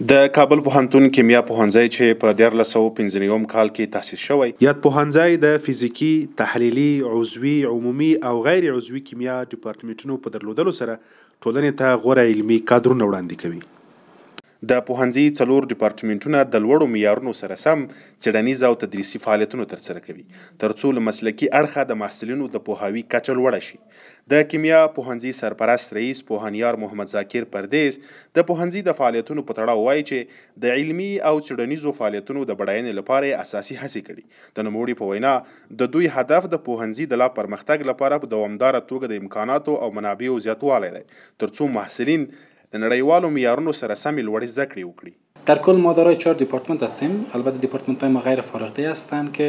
د کابل پوهنتون کیمیا پوهنځی چې په 1995 کال کې تاسیس شوی، یاد پوهنځی د فزیکي، تحلیلي، عضوي، عمومي او غیر عضوي کیمیا ډیپارټمنټونو په درلودلو سره ټولنې ته غوره علمي کادرونه وړاندې کوي. د پوهنځي 4 ډیپارټمنټونه د لوړو معیارونو سره سم څیړنیز او تدریسي فعالیتونه ترسره کوي ترڅو له مسلکي اړخه د محصلینو د پوهاوي کچه لوړه شي. د کیمیا پوهنځي سرپرست رئیس پوهنیار محمد ذاکر پردیس د پوهنځي د فعالیتونو په تړاو وایي چې د علمي او څیړنیزو فعالیتونو د بډاینې لپاره اساسي هڅې کړي. د نوموړي په وینا د دوی هدف د پوهنځي د لا پرمختګ لپاره په دوامداره توګه د امکاناتو او منابعو زیاتوالی دی ترڅو محصلین د نړیوالو معیارونو سره سمې لوړې زده کړې وکړي. در کل ما دارای 4 دیپارتمنت هستیم. البته دیپارتمنت های ما غیر فارغی هستند که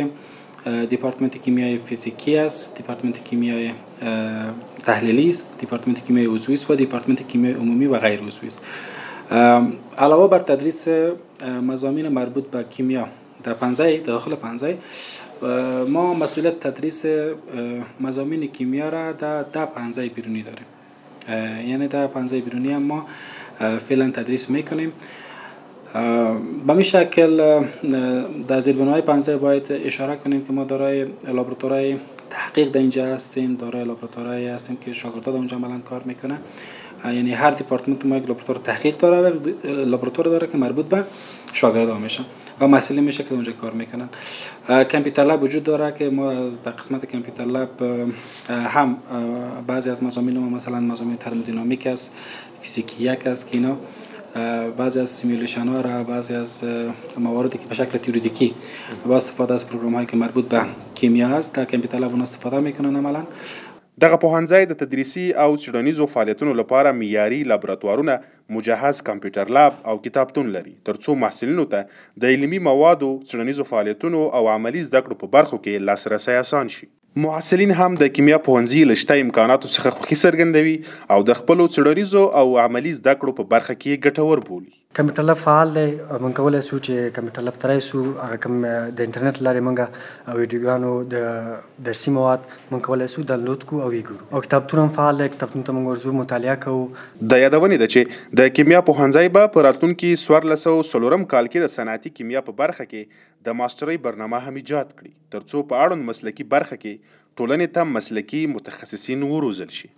دیپارتمنت کیمیای فیزیکی است، دیپارتمنت کیمیای تحلیلی است، دیپارتمنت کیمیای عضوی است و دیپارتمنت کیمیای عمومی و غیر عضوی است. علاوه بر تدریس مضامین مربوط به کیمیا در داخل پنځه ما مسئولیت تدریس مضامین کیمیا را در پنځه بیرونی داریم. یعنی در پنځه بیرونی هم ما فعلا تدریس میکنیم. به این شکل در زیربناهای پنځه باید اشاره کنیم که ما دارای لابراتوارهای تحقیق در اینجا هستیم، دارای لابراتوارهایی هستیم که شاگردان اونجا عملا کار میکنه. یعنی هر دیپارتمنت ما یک لابراتوار تحقیق داره و لابراتوار داره که مربوط به شاگردان میشه و مسئله میشه که اونجا کار میکنن. کامپیوتر لب وجود داره که ما در قسمت کامپیوتر لب هم بعضی از مضامین ما مثلا مضامین ترمودینامیک است، فیزیک یک است که اینا بعضی از سیمولیشن ها را، بعضی از مواردی که به شکل تئوریکی با استفاده از پروگرام هایی که مربوط به کیمیا است در کامپیوتر لب اون استفاده میکنن عملا. دغه پوهنځی د تدریسي او څیړنیزو فعالیتونو لپاره معیاري لابراتوارونه، مجهز کمپیوټر لاب او کتابتون لري ترڅو محصلینو ته د علمي موادو، څیړنیزو فعالیتونو او عملي زده کړو په برخو کې لاسرسی اسان شي. محصلین هم د کیمیا پوهنځي له شته امکاناتو څخه خوښي څرګندوي او د خپلو څیړنیزو او عملي زده کړو په برخه کې ګټور بولي. کمپیوټر لب فعال دی. موږ کولی شو چې کمپیوټر لب ته راشو، هغه کوم د انټرنیټ لارې موږ ویډیوګانو د درسي مواد موږ کولی شو ډاونلوډ کړو او ویې ګورو. او کتابتون هم فعال دی. کتابتون ته موږ ورځو، مطالعه کوو. د یادونې ده چې د کیمیا پوهنځی به په راتلونکي 1404 کال کې د صنعتي کیمیا په برخه کې د ماسټرۍ برنامه هم ایجاد کړي ترڅو په اړوند مسلکي برخه کې ټولنې ته مسلکي متخصصین وروزل شي.